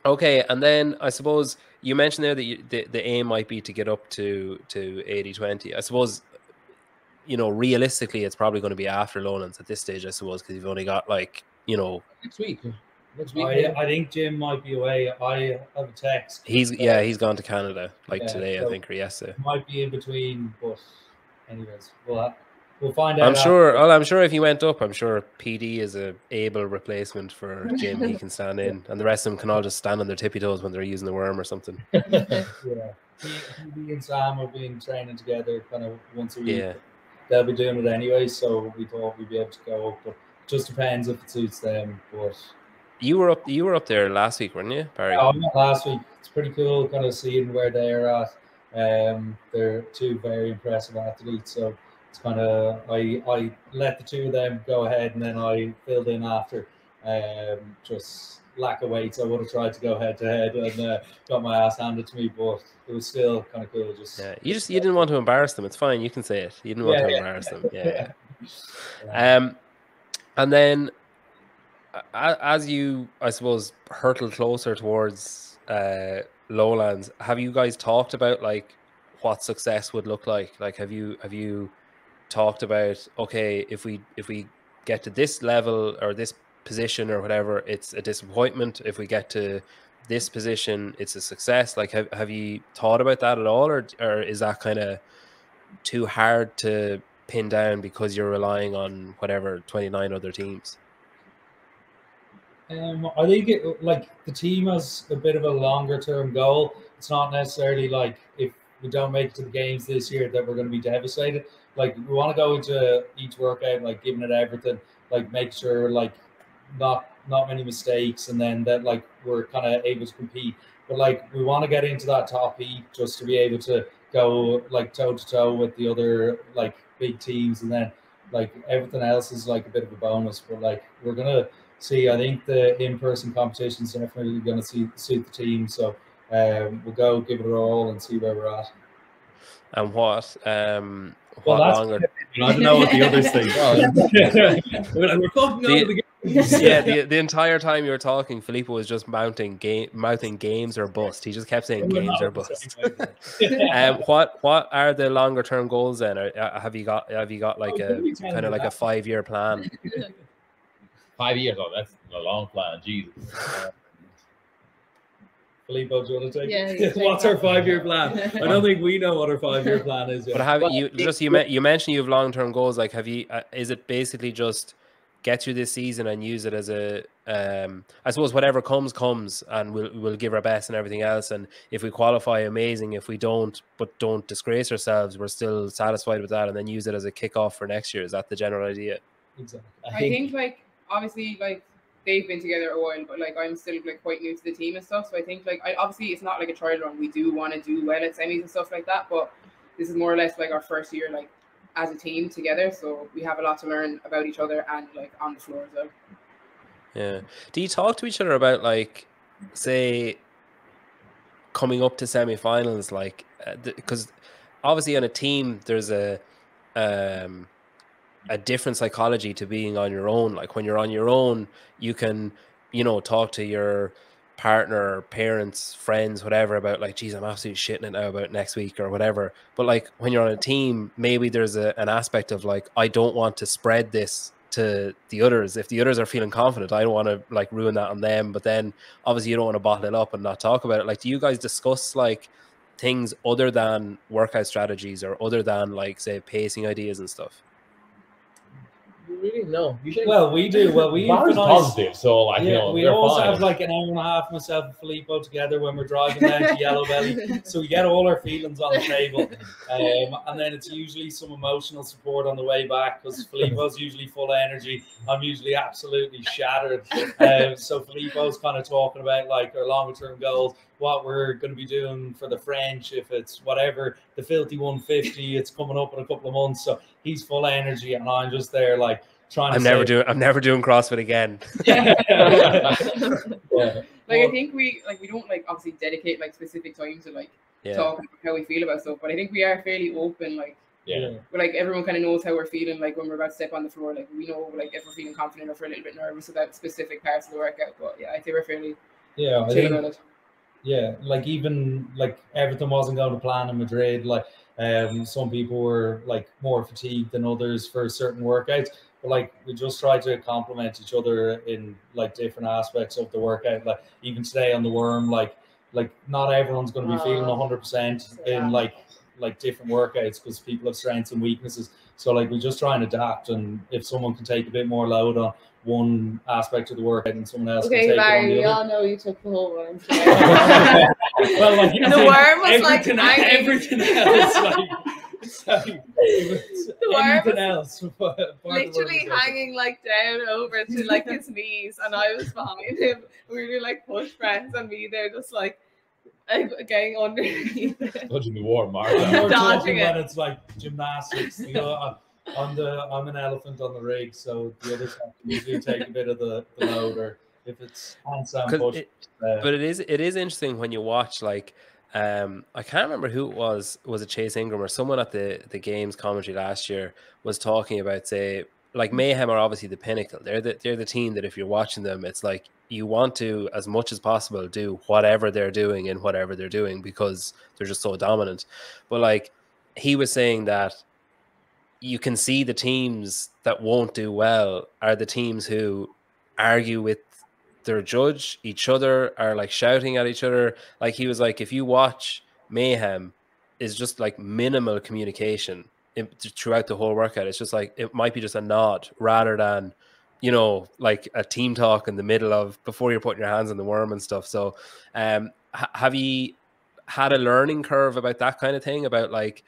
Okay, and then I suppose you mentioned there that the aim might be to get up to 80-20. I suppose, realistically, it's probably going to be after Lowlands at this stage, I suppose, because you've only got next week. I think Jim might be away. I have a text. He's gone to Canada today, so I think, or yesterday. Might be in between, but anyways, we'll find out. I'm sure if he went up, I'm sure PD is a able replacement for Jim. He can stand in, and the rest of them can all just stand on their tippy toes when they're using the worm or something. Yeah, he and Sam have been training together kind of once a week. Yeah. They'll be doing it anyway, so we thought we'd be able to go up, but it just depends if it suits them. But you were up there last week, weren't you, Barry? Yeah, I went last week. It's pretty cool kind of seeing where they're at. They're two very impressive athletes, so it's kind of I let the two of them go ahead, and then I filled in after. Just lack of weights. I would have tried to go head to head and got my ass handed to me, but it was still kind of cool. You didn't want to embarrass them. It's fine. You can say it. You didn't want to embarrass them. Yeah. And then, as you, I suppose, hurtle closer towards Lowlands, have you guys talked about what success would look like? Like, have you talked about, okay, if we get to this level or this position or whatever, it's a disappointment. If we get to this position, it's a success. Like, have you thought about that at all, or is that kind of too hard to pin down because you're relying on whatever 29 other teams? I think the team has a bit of a longer term goal. It's not necessarily like if we don't make it to the games this year that we're going to be devastated. Like, we want to go into each workout giving it everything, make sure not many mistakes, and then that we're kind of able to compete. But we want to get into that top heat just to be able to go toe to toe with the other big teams, and then everything else is a bit of a bonus. But we're gonna see. I think the in-person competition is definitely going to suit the team. So we'll go give it a roll and see where we're at. And what longer? I don't know what the others think. We're talking over the games. Yeah, the entire time you were talking, Filippo was just mouthing games or bust. He just kept saying games or bust. What are the longer term goals then? Have you got a kind of a 5-year plan? 5 years? Oh, that's a long plan. Jesus. Filippo, do you want to take it? What's our 5-year plan? I don't think we know what our 5-year plan is yet. But you mentioned you have long-term goals. Have you? Is it basically just get through this season and use it as a? I suppose whatever comes, and we'll give our best and everything else. And if we qualify, amazing. If we don't, but don't disgrace ourselves, we're still satisfied with that. And then use it as a kickoff for next year. Is that the general idea? Exactly. I think obviously they've been together a while, but I'm still quite new to the team and stuff. So I think obviously it's not a trial run. We do want to do well at semis and stuff like that, but this is more or less our first year as a team together. So we have a lot to learn about each other and on the floor as well. Yeah. Do you talk to each other about say coming up to semifinals? Because obviously on a team there's a different psychology to being on your own. When you're on your own, you can, talk to your partner, parents, friends, whatever, about geez, I'm absolutely shitting it now about next week or whatever. But when you're on a team, maybe there's an aspect of I don't want to spread this to the others. If the others are feeling confident, I don't want to ruin that on them. But then obviously you don't want to bottle it up and not talk about it. Do you guys discuss things other than workout strategies or other than say pacing ideas and stuff? really? No. Usually, well, we do. Well, we bar is positive, so like yeah, we we always fine. have like an hour and a half, myself and Filippo together when we're driving down to Yellow Belly. So we get all our feelings on the table, and then it's usually some emotional support on the way back because Filippo's usually full of energy. I'm usually absolutely shattered. So Filippo's kind of talking about like our longer term goals, what we're going to be doing for the French, if it's whatever the filthy 150, it's coming up in a couple of months. So he's full of energy, and I'm just there like. I'm never doing CrossFit again. Yeah. Yeah. Like I think we don't like obviously dedicate like specific times to like talking about how we feel about stuff, but I think we are fairly open. Like like everyone kind of knows how we're feeling. Like when we're about to step on the floor, like we know like if we're feeling confident or if we're a little bit nervous about specific parts of the workout. But yeah, I think we're fairly chill about it. Yeah, like even like everything wasn't going to plan in Madrid. Like some people were like more fatigued than others for certain workouts. But like we just try to complement each other in like different aspects of the workout. Like even today on the worm, like not everyone's going to be feeling 100% in like different workouts because people have strengths and weaknesses. So like we just try and adapt, and if someone can take a bit more load on one aspect of the workout and someone else can take Larry, it on the we other. all know you took the whole worm. Well, like the worm was like everything else. Like, the anything worm else. literally hanging like down over to like his knees, and I was behind him. We were like push press, and me there just like getting underneath. Dodging the war, Mark. We're talking Dodging when it's like gymnastics. You know, I'm an elephant on the rig, so the others have to usually take a bit of the load, or if it's handstand push. But it is interesting when you watch like I can't remember who it was it Chase Ingram or someone at the games commentary last year was talking about, say, like Mayhem are obviously the pinnacle. They're the team that if you're watching them, it's like you want to, as much as possible, do whatever they're doing and whatever they're doing because they're just so dominant. But like he was saying that you can see the teams that won't do well are the teams who argue with their judge, each other, are like shouting at each other. Like he was like, if you watch Mayhem, is just like minimal communication throughout the whole workout. It's just like it might be just a nod rather than, you know, like a team talk in the middle of before you're putting your hands on the worm and stuff. So have you had a learning curve about that kind of thing, about like,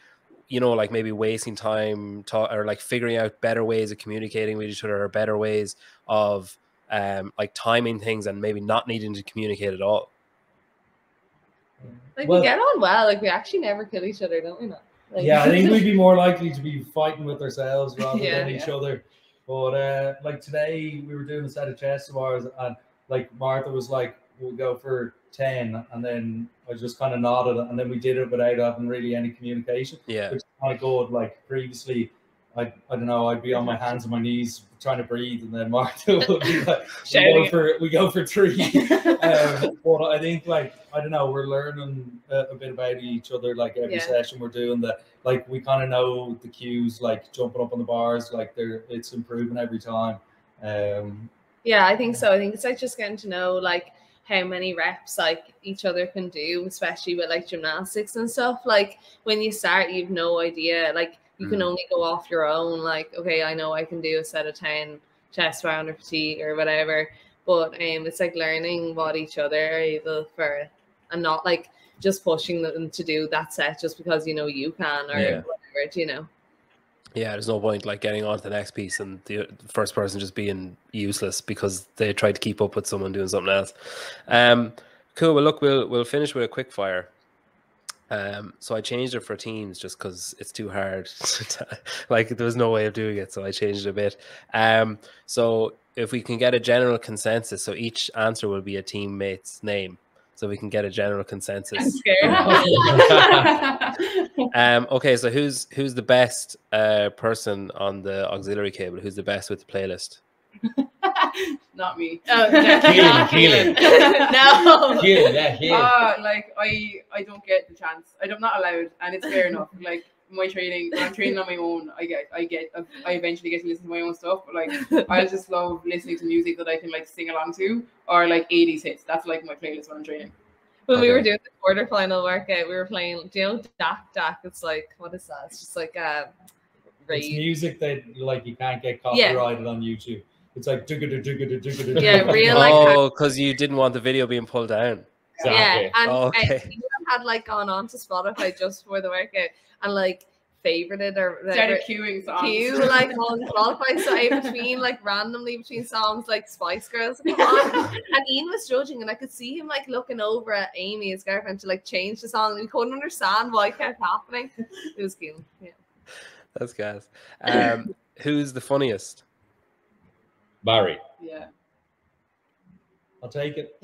you know, like maybe wasting time or like figuring out better ways of communicating with each other, or better ways of like timing things and maybe not needing to communicate at all? Like we get on well. Like we actually never kill each other, don't we? Not. Like, yeah, I think we'd be more likely to be fighting with ourselves rather than each other. But like today we were doing a set of chest bars, and like Martha was like, we'll go for 10, and then I just kind of nodded, and then we did it without having really any communication. Yeah, which is kind of good. Like previously, I don't know, I'd be on my hands and my knees trying to breathe, and then Martha would be like, we go for 3. But I think like, I don't know, we're learning a bit about each other. Like every session we're doing that, like we kind of know the cues, like jumping up on the bars, like it's improving every time. Yeah, I think so. I think it's like just getting to know like how many reps like each other can do, especially with like gymnastics and stuff. Like when you start, you've no idea. Like you can only go off your own. Like, okay, I know I can do a set of 10 chest bar under fatigue or whatever. But it's like learning what each other are able for, and not like just pushing them to do that set just because you know you can or whatever, you know. Yeah, there's no point like getting on to the next piece and the first person just being useless because they tried to keep up with someone doing something else. Cool. Well, look, we'll finish with a quick fire. So I changed it for teams just because it's too hard. Like there was no way of doing it, so I changed it a bit. So if we can get a general consensus, so each answer will be a teammate's name. So we can get a general consensus. I'm scared. Okay, so who's the best person on the auxiliary cable? Who's the best with the playlist? Not me. Oh, no, Keilin. No. Keilin, yeah, Keilin. Like I don't get the chance. I'm not allowed, and it's fair enough. Like my training, when I'm training on my own, I eventually get to listen to my own stuff. But like I just love listening to music that I can like sing along to, or like 80s hits. That's like my playlist when I'm training. When we were doing the quarterfinal workout, we were playing, do you know Dak? It's like, what is that? It's just like It's rave. music that like you can't get copyrighted on YouTube. It's like Yeah, real like Oh, because you didn't want the video being pulled down. Exactly. yeah, and Okay. Keilin had like gone on to Spotify just for the workout and like favorited or Started queuing songs. queue like on Spotify. So in between like randomly between songs like Spice Girls would come on, and Ian was judging, and I could see him like looking over at Amy, his girlfriend, to like change the song, and he couldn't understand why it kept happening. It was cute. Yeah. That's gas. Who's the funniest? Barry. Yeah. I'll take it.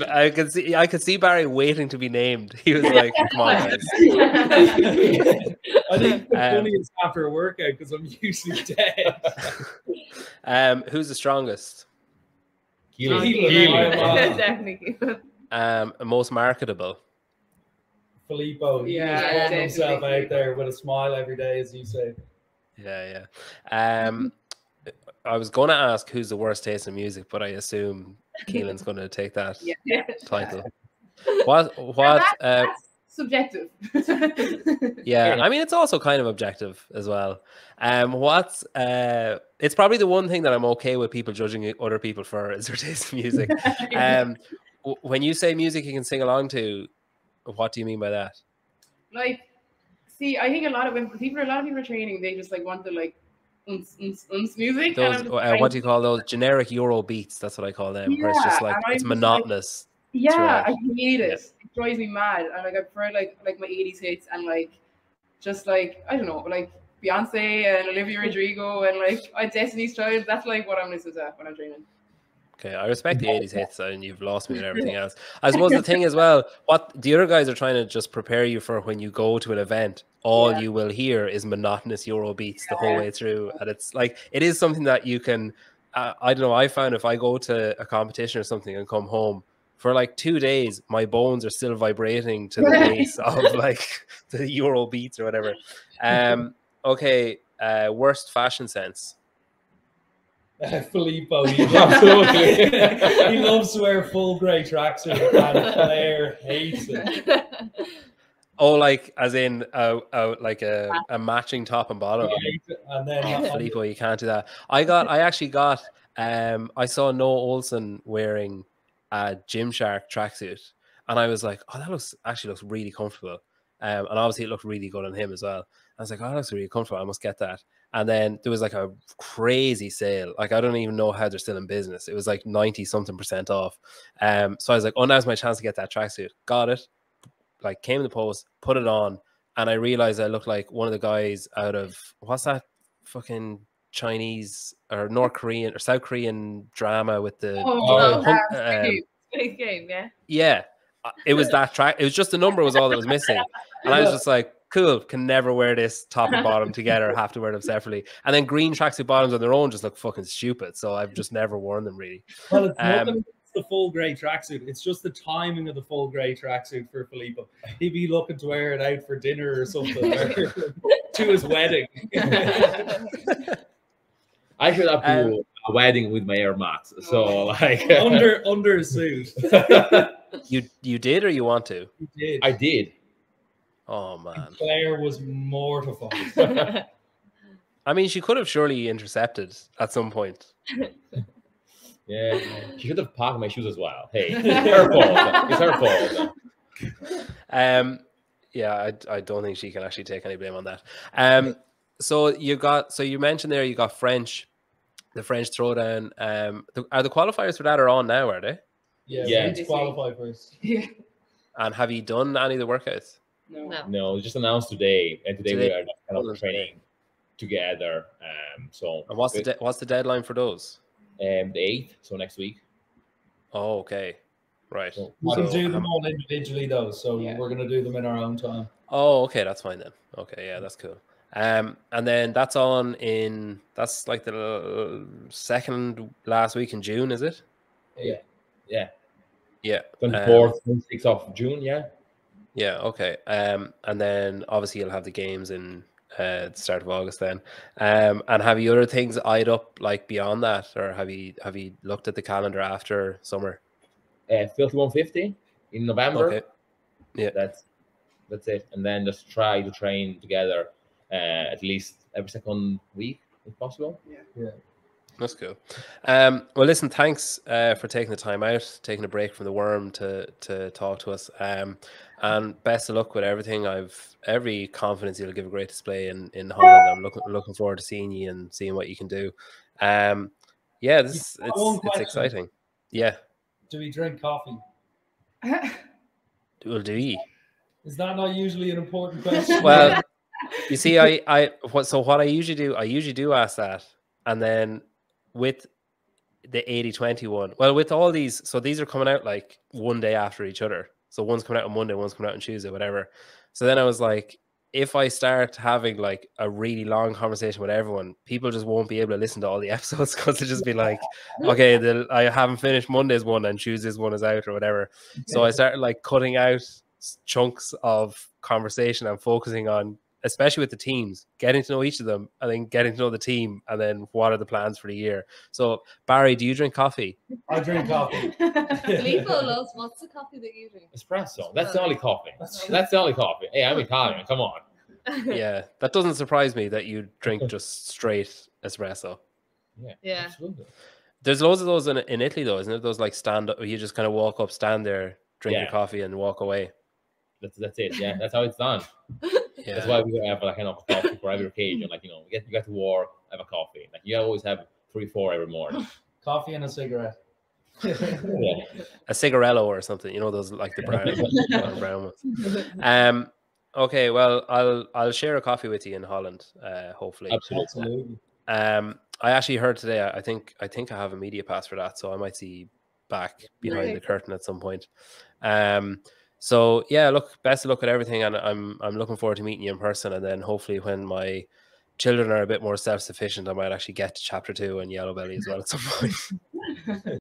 I could see Barry waiting to be named. He was like, "Come on, guys." I think the funniest after a workout because I'm usually dead. Who's the strongest? Keilin. Definitely. Most marketable. Filippo, he Yeah, just putting himself definitely out there with a smile every day, as you say. Yeah. I was going to ask who's the worst taste in music, but I assume Keilin's going to take that title. What? That's subjective. Yeah, I mean it's also kind of objective as well. It's probably the one thing that I'm okay with people judging other people for is their taste in music. When you say music you can sing along to, what do you mean by that? Like, see, I think a lot of people are training, they just like want to like music. Those what do you call those? Generic Euro beats. That's what I call them. Where it's just like it's monotonous. Yeah, I hate it. It drives me mad. And like I prefer like my 80s hits and like just like I don't know, like Beyonce and Olivia Rodrigo and like Destiny's Child. That's like what I'm listening to when I'm training. Okay, I respect the 80s hits, and you've lost me with everything else. I suppose the thing as well, what the other guys are trying to just prepare you for when you go to an event, all you will hear is monotonous Euro beats the whole way through. And it's like, it is something that you can, I don't know, I found if I go to a competition or something and come home, for like 2 days, my bones are still vibrating to the bass of like the Euro beats or whatever. Okay, worst fashion sense. Filippo, absolutely. He loves to wear full grey tracksuit, and Claire hates it. Oh, like as in like a matching top and bottom. And then Filippo, you can't do that. I actually got I saw Noah Olsen wearing a Gymshark tracksuit, and I was like, oh, that looks really comfortable. And obviously it looked really good on him as well. I was like, oh, that looks really comfortable. I must get that. And then there was like a crazy sale. Like, I don't even know how they're still in business. It was like 90-something% off. So I was like, oh, now's my chance to get that tracksuit. Got it. Like, came in the post, put it on, and I realized I looked like one of the guys out of, what's that fucking Chinese or North Korean or South Korean drama with the Big game, yeah. Yeah, it was that track. It was just the number was all that was missing, and I was just like, cool, can never wear this top and bottom together, have to wear them separately. And then green tracksuit bottoms on their own just look fucking stupid, so I've just never worn them really. Well, it's nothing. The full grey tracksuit. It's just the timing of the full grey tracksuit for Filippo. He'd be looking to wear it out for dinner or something, or to his wedding. I should have to a wedding with my Air Max. So like under a suit. You did, or you want to? You did. I did. Oh man. And Claire was mortified. I mean, she could have surely intercepted at some point. Yeah, she should have packed my shoes as well. Hey, her fault. It's her fault. Yeah, I don't think she can actually take any blame on that. So you mentioned there you got French, the French throwdown. Are the qualifiers for that are on now? Are they? Yeah. It's qualified first. Yeah. And have you done any of the workouts? No, it's just announced today, and today we are kind of training together. So. And what's the deadline for those? The 8th, so next week. Oh, okay, right. So we can do them all individually though, so we're gonna do them in our own time. Oh, okay, that's fine then. Okay, yeah, that's cool. And then that's like the second last week in June, is it? Yeah. 24th, 26th of June. Yeah. Okay. And then obviously you'll have the games in the start of August then. And have you other things eyed up like beyond that, or have you looked at the calendar after summer? 5150 in November. Okay. Yeah. That's it. And then just try to train together at least every second week if possible. Yeah. That's cool. Well, listen, thanks for taking the time out, taking a break from the worm to talk to us. And best of luck with everything. I've every confidence you'll give a great display in Holland. I'm looking forward to seeing you and seeing what you can do. Yeah, it's exciting. Yeah. Do we drink coffee? Well, do we? Is that not usually an important question? Well, you see, what I usually do ask that, and then with the 80-20 one, well, with all these, so these are coming out like one day after each other. So one's coming out on Monday, one's coming out on Tuesday, whatever. So then I was like, if I start having like a really long conversation with everyone, people just won't be able to listen to all the episodes because they'll just be like, okay, I haven't finished Monday's one and Tuesday's one is out or whatever. So I started like cutting out chunks of conversation and focusing on, especially with the teams, getting to know each of them and then getting to know the team and then what are the plans for the year. So Barry, do you drink coffee? I drink coffee. Filippo loves, what's the coffee that you drink? Espresso. That's the only coffee. That's the only coffee. Hey, I'm Italian. Come on. Yeah, that doesn't surprise me that you drink just straight espresso. Yeah. Absolutely. There's loads of those in Italy though, isn't it? Those like stand up, you just kind of walk up, stand there, drink your coffee and walk away. That's it. Yeah, that's how it's done. Yeah. That's why we have like kind of coffee for every occasion. Like, you know, you get to work, have a coffee. Like you always have 3-4 every morning. Coffee and a cigarette. Yeah. A cigarello or something, you know, those like the brown ones. Okay, well, I'll share a coffee with you in Holland, hopefully. Absolutely. I actually heard today, I think I have a media pass for that, so I might see you back behind the curtain at some point. So yeah, look, best of luck with everything, and I'm looking forward to meeting you in person, and then hopefully when my children are a bit more self-sufficient, I might actually get to chapter 2 and Yellow Belly as well at some point.